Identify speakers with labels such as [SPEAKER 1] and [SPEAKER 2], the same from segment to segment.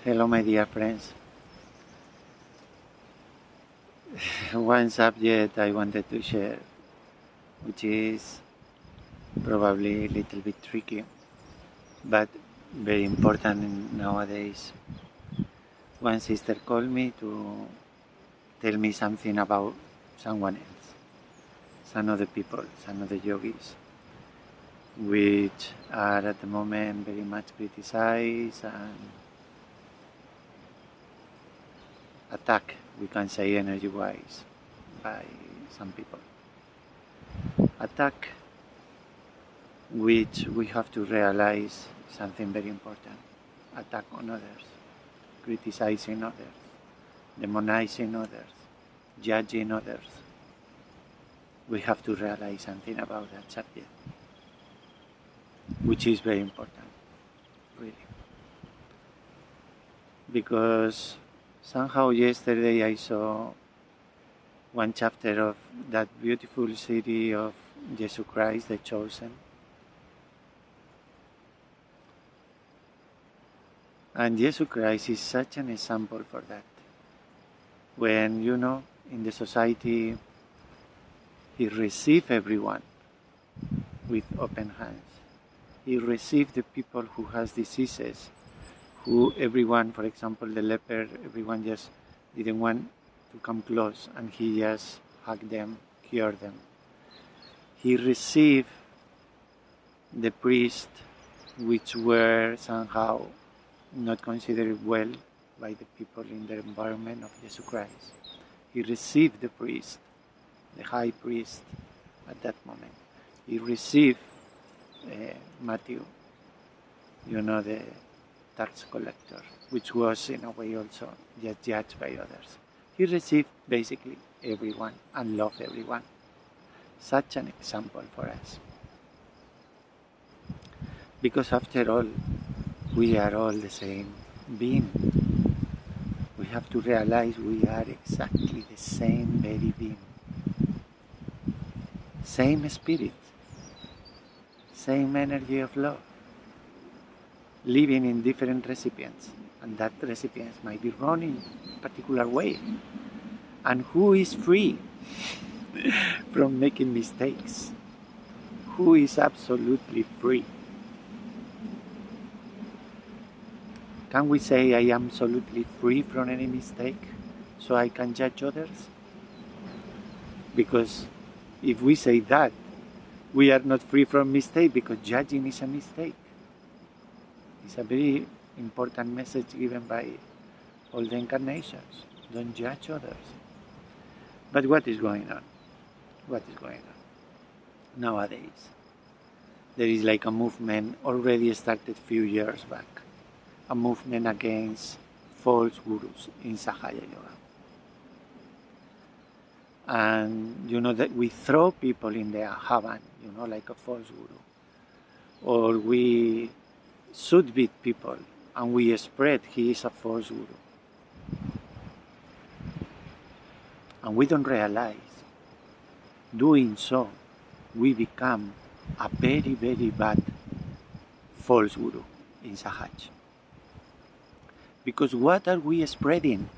[SPEAKER 1] Hello, my dear friends. One subject I wanted to share, which is probably a little bit tricky, but very important nowadays. One sister called me to tell me something about someone else, some other people, some other yogis, which are at the moment very much criticized and attacked, we can say energy-wise, by some people. Attack which we have to realize something very important. Attack on others, criticizing others, demonizing others, judging others. We have to realize something about that subject, which is very important, really. Because somehow yesterday I saw one chapter of that beautiful city of Jesus Christ, the Chosen. And Jesus Christ is such an example for that. When, in the society, he received everyone with open hands. He received the people who has diseases, who everyone, for example, the leper, everyone just didn't want to come close, and he just hugged them, cured them. He received the priests, which were somehow not considered well by the people in the environment of Jesus Christ. He received the priest, the high priest at that moment. He received Matthew, the tax collector, which was in a way also just judged by others. He received basically everyone and loved everyone. Such an example for us. Because after all, we are all the same being. We have to realize we are exactly the same very being. Same spirit, same energy of love, living in different recipients, and that recipients might be run in a particular way. And who is free from making mistakes? Who is absolutely free? Can we say I am absolutely free from any mistake so I can judge others? Because if we say that, we are not free from mistake, because judging is a mistake. It's a very important message given by all the incarnations. Don't judge others. But what is going on? What is going on? Nowadays, there is like a movement already started a few years back. A movement against false gurus in Sahaj Yoga. And that we throw people in the Havan, like a false guru. Or we should beat people and we spread he is a false guru. And we don't realize, doing so, we become a very, very bad false guru in Sahaj. Because what are we spreading?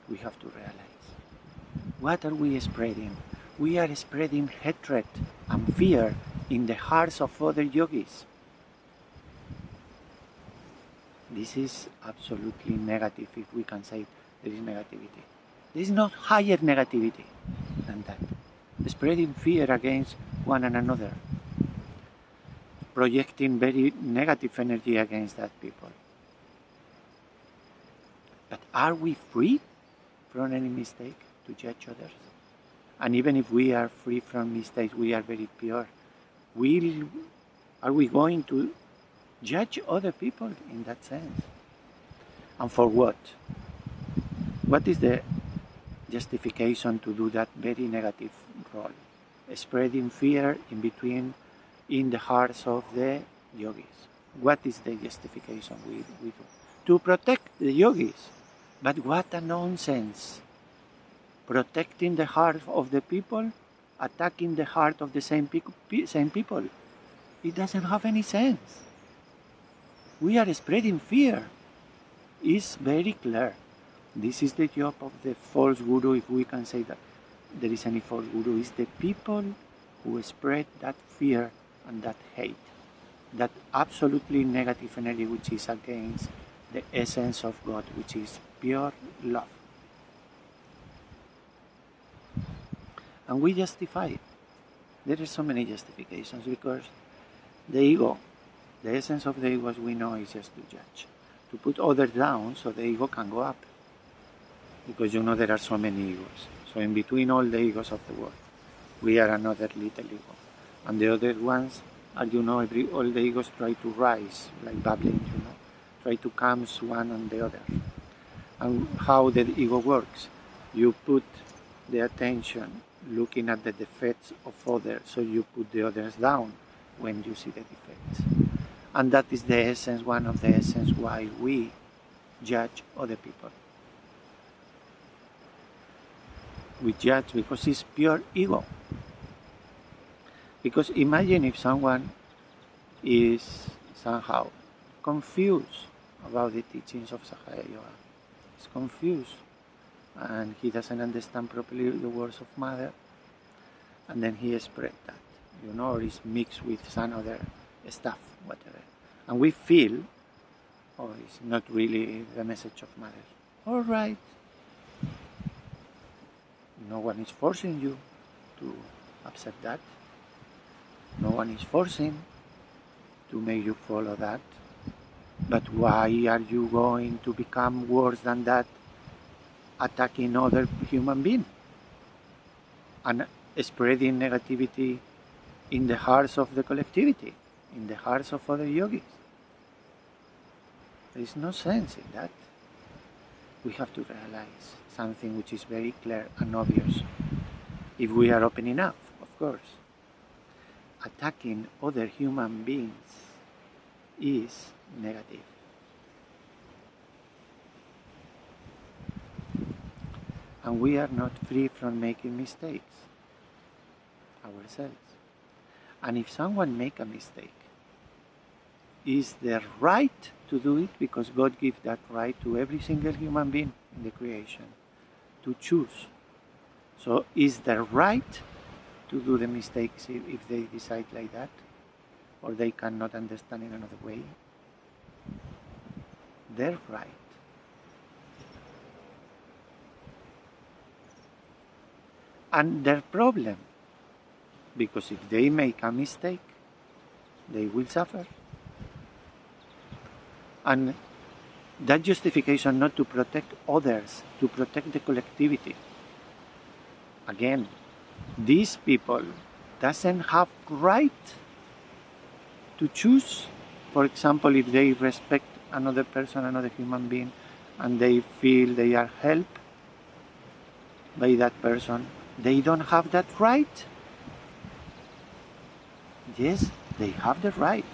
[SPEAKER 1] We have to realize. What are we spreading? We are spreading hatred and fear in the hearts of other yogis. This is absolutely negative, if we can say there is negativity. There is no higher negativity than that. Spreading fear against one another. Projecting very negative energy against that people. But are we free from any mistake to judge others? And even if we are free from mistakes, we are very pure. Are we going to judge other people in that sense? And for what? What is the justification to do that very negative role? Spreading fear in the hearts of the yogis. What is the justification we do? To protect the yogis. But what a nonsense! Protecting the heart of the people, attacking the heart of the same people. It doesn't have any sense. We are spreading fear. is very clear. This is the job of the false guru, if we can say that there is any false guru, is the people who spread that fear and that hate, that absolutely negative energy which is against the essence of God, which is pure love. And we justify it. There are so many justifications because the ego, the essence of the ego, as we know, is just to judge, to put others down so the ego can go up. Because there are so many egos. So in between all the egos of the world, we are another little ego. And the other ones are, all the egos try to rise, like bubbling, try to come one on the other. And how the ego works, you put the attention looking at the defects of others, so you put the others down when you see the defects. And that is the essence, one of the essence why we judge other people. We judge because it's pure ego. Because imagine if someone is somehow confused about the teachings of Sahaj Yoga. He's confused and he doesn't understand properly the words of Mother, and then he spread that, or is mixed with some other stuff, whatever. And we feel, it's not really the message of Mother. All right. No one is forcing you to accept that. No one is forcing to make you follow that. But why are you going to become worse than that, attacking other human beings and spreading negativity in the hearts of the collectivity, in the hearts of other yogis? There is no sense in that. We have to realize something which is very clear and obvious, if we are open enough, of course. Attacking other human beings is negative. And we are not free from making mistakes ourselves. And if someone makes a mistake, is their right to do it, because God gives that right to every single human being in the creation to choose. So is their right to do the mistakes if they decide like that, or they cannot understand in another way? Their right. And their problem, because if they make a mistake, they will suffer. And that justification not to protect others, to protect the collectivity. Again, these people doesn't have right to choose. For example, if they respect another person, another human being, and they feel they are helped by that person, they don't have that right. Yes, they have the right.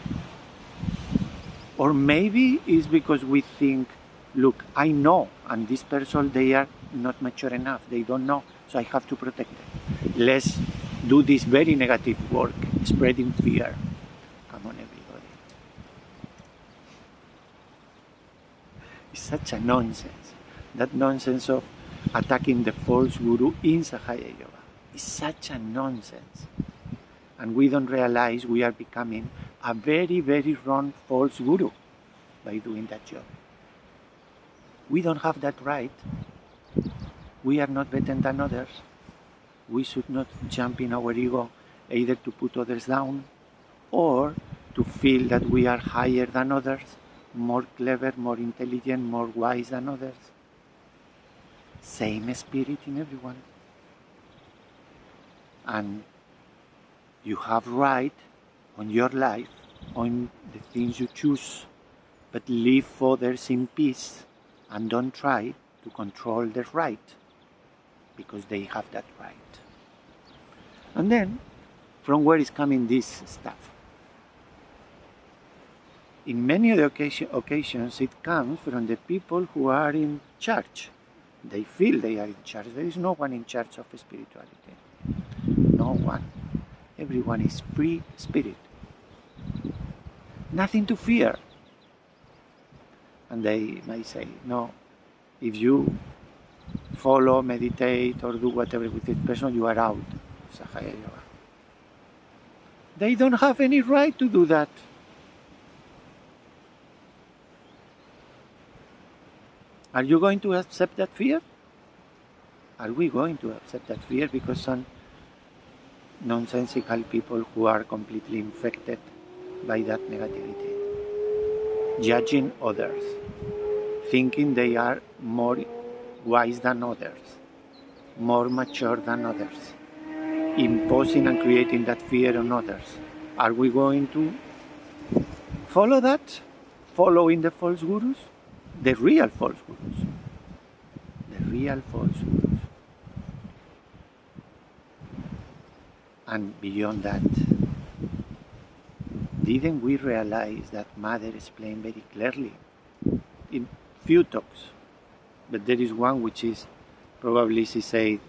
[SPEAKER 1] Or maybe it's because we think, look, I know, and this person, they are not mature enough, they don't know, so I have to protect them. Let's do this very negative work, spreading fear. Come on, everybody. It's such a nonsense. That nonsense of attacking the false guru in Sahaj Yoga is such a nonsense. And we don't realize we are becoming a very, very wrong false guru by doing that job. We don't have that right. We are not better than others. We should not jump in our ego either to put others down or to feel that we are higher than others, more clever, more intelligent, more wise than others. Same spirit in everyone. And you have right on your life, on the things you choose, but leave others in peace and don't try to control their right, because they have that right. And then, from where is coming this stuff? In many of the occasions, it comes from the people who are in charge. They feel they are in charge. There is no one in charge of spirituality. No one. Everyone is free spirit. Nothing to fear. And they might say, no, if you follow, meditate, or do whatever with this person, you are out of Sahaya Yoga. They don't have any right to do that. Are you going to accept that fear? Are we going to accept that fear because some nonsensical people who are completely infected by that negativity, judging others, thinking they are more wise than others, more mature than others, imposing and creating that fear on others? Are we going to follow that? Following the false gurus? The real false gurus. The real false gurus. And beyond that, didn't we realize that Mother explained very clearly in few talks, but there is one which is probably she said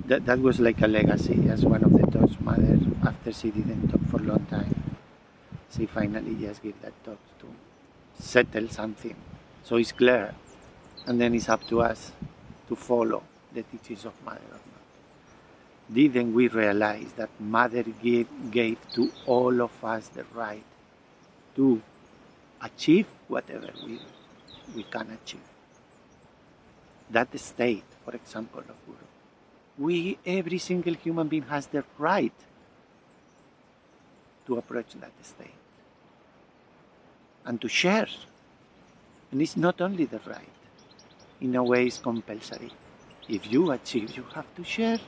[SPEAKER 1] that was like a legacy as one of the talks. Mother, after she didn't talk for a long time, she finally just gave that talk to settle something. So it's clear, and then it's up to us to follow the teachings of Mother or not. Didn't we realize that Mother gave to all of us the right to achieve whatever we can achieve? That state, for example, of Guru. Every single human being has the right to approach that state and to share. And it's not only the right, in a way it's compulsory. If you achieve, you have to share.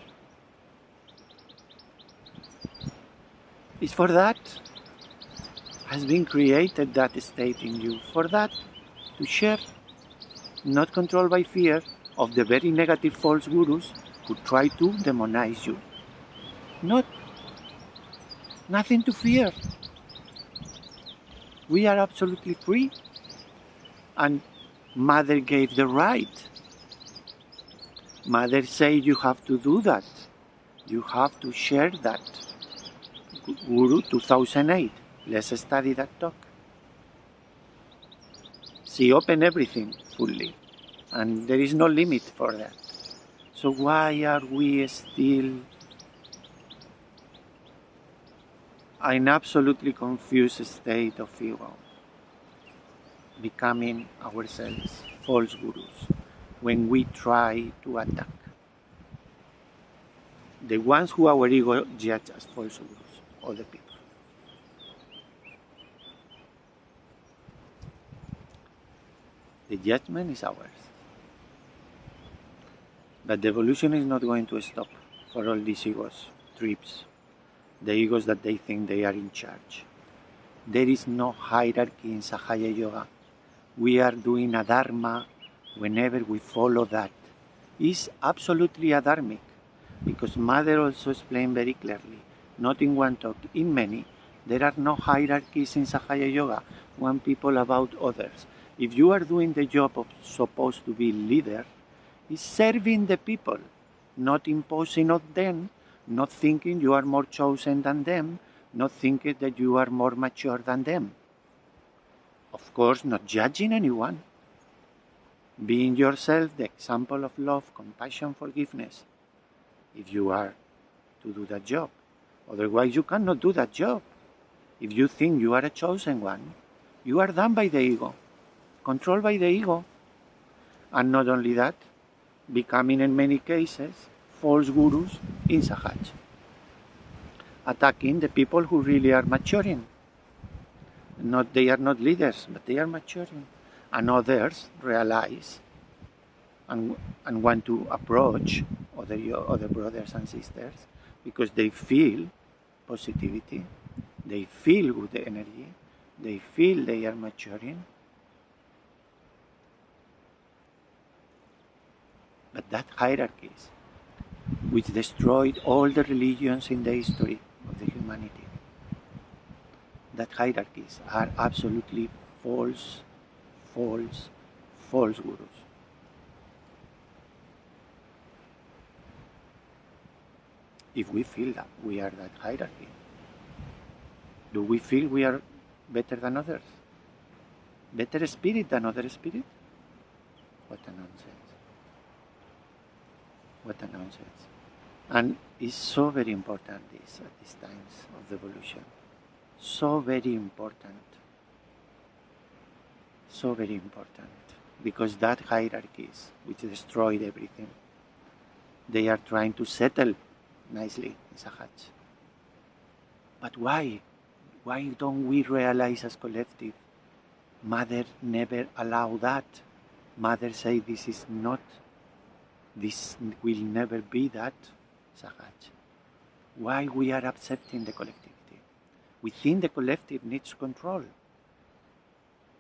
[SPEAKER 1] It's for that has been created that state in you, for that, to share, not controlled by fear of the very negative false gurus who try to demonize you. Nothing to fear. We are absolutely free, and Mother gave the right. Mother said you have to do that. You have to share that. Guru 2008. Let's study that talk. She opened everything fully, and there is no limit for that. So why are we still in absolutely confused state of ego, becoming ourselves false gurus when we try to attack the ones who our ego judge as false gurus? Other people. The judgment is ours. But the evolution is not going to stop for all these egos, trips, the egos that they think they are in charge. There is no hierarchy in Sahaya Yoga. We are doing a dharma whenever we follow that. It's absolutely adharmic, because Mother also explained very clearly, not in one talk, in many, there are no hierarchies in Sahaya Yoga, one people about others. If you are doing the job of supposed to be leader, it's serving the people, not imposing on them, not thinking you are more chosen than them, not thinking that you are more mature than them. Of course, not judging anyone. Being yourself the example of love, compassion, forgiveness, if you are to do that job. Otherwise, you cannot do that job. If you think you are a chosen one, you are done by the ego, controlled by the ego. And not only that, becoming in many cases false gurus in Sahaj, attacking the people who really are maturing. They are not leaders, but they are maturing. And others realize and want to approach other brothers and sisters because they feel positivity, they feel good energy, they feel they are maturing. But that hierarchies, which destroyed all the religions in the history of the humanity, that hierarchies are absolutely false gurus. If we feel that we are that hierarchy, do we feel we are better than others? better spirit than other spirit? What a nonsense. What a nonsense. And it's so very important this at these times of the evolution. So very important. So very important. Because that hierarchies which destroyed everything, they are trying to settle nicely in Sahaj. But why? Why don't we realize as collective? Mother never allowed that. Mother say this is not, this will never be that, Sahaj. Why we are accepting the collectivity? We think the collective needs control.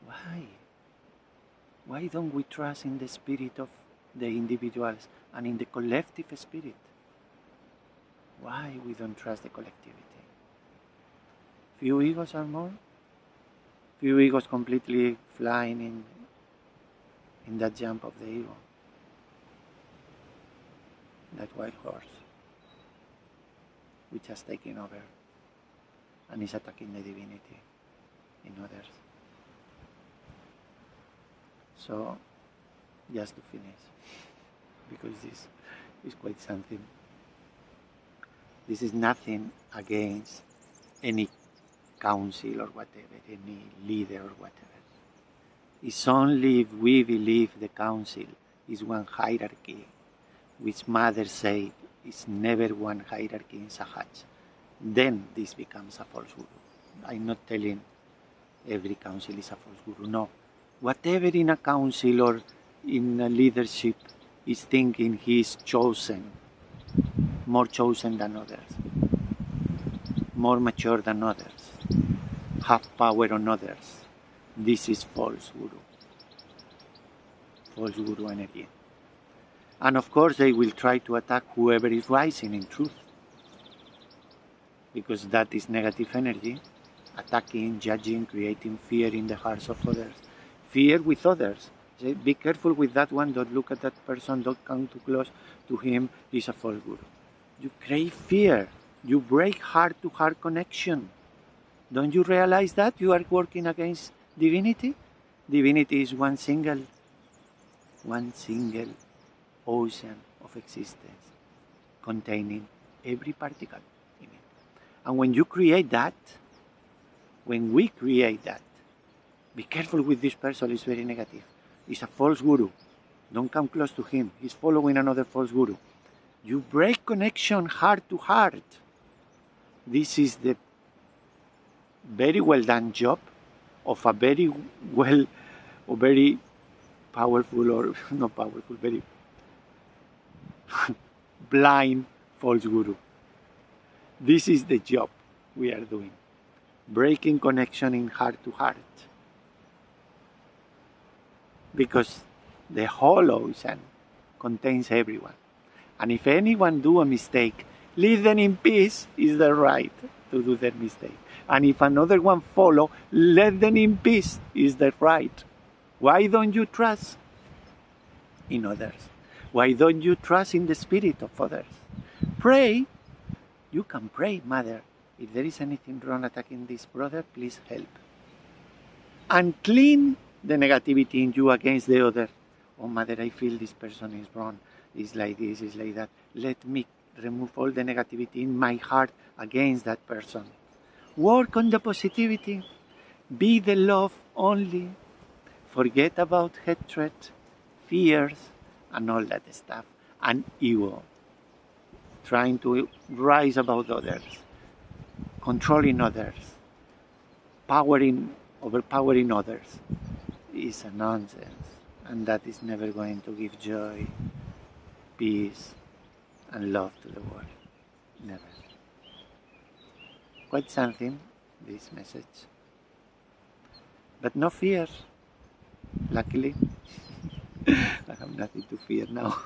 [SPEAKER 1] Why? Why don't we trust in the spirit of the individuals and in the collective spirit? Why we don't trust the collectivity? Few egos are more? Few egos completely flying in that jump of the ego. That wild horse, which has taken over and is attacking the divinity in others. So, just to finish, because this is quite something. This is nothing against any council or whatever, any leader or whatever. It's only if we believe the council is one hierarchy, which Mother said is never one hierarchy in Sahaj, then this becomes a false guru. I'm not telling every council is a false guru, no. Whatever in a council or in a leadership is thinking he is chosen, more chosen than others, more mature than others, have power on others, this is false guru. False guru energy. And of course they will try to attack whoever is rising in truth, because that is negative energy, attacking, judging, creating fear in the hearts of others. Fear with others. Say, be careful with that one, don't look at that person, don't come too close to him, he's a false guru. You create fear, you break heart-to-heart connection. Don't you realize that you are working against divinity? Divinity is one single ocean of existence containing every particle in it. And when you create that, when we create that, be careful with this person, it's very negative. He's a false guru. Don't come close to him. He's following another false guru. You break connection heart to heart. This is the very well done job of a very well or very powerful or not powerful, very blind false guru. This is the job we are doing. Breaking connection in heart to heart. Because the whole ocean contains everyone. And if anyone do a mistake, leave them in peace is the right to do that mistake. And if another one follow, let them in peace is the right. Why don't you trust in others? Why don't you trust in the spirit of others? Pray. You can pray, Mother. If there is anything wrong attacking this brother, please help. And clean the negativity in you against the other. Oh, Mother, I feel this person is wrong. It's like this, it's like that. Let me remove all the negativity in my heart against that person. Work on the positivity. Be the love only. Forget about hatred, fears, and all that stuff. And ego. Trying to rise above others. Controlling others. Overpowering others. Is a nonsense. And that is never going to give joy, peace, and love to the world. Never. Quite something, this message. But no fear, luckily. I have nothing to fear now.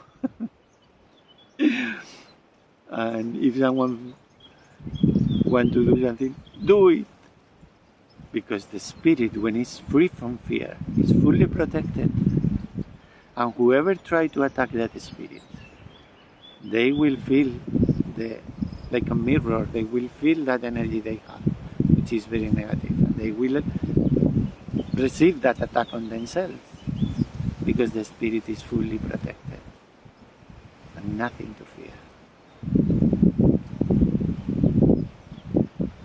[SPEAKER 1] And if someone wants to do something, do it. Because the spirit, when it's free from fear, is fully protected. And whoever tries to attack that spirit, they will feel like a mirror, they will feel that energy they have, which is very negative. And they will receive that attack on themselves, because the spirit is fully protected and nothing to fear.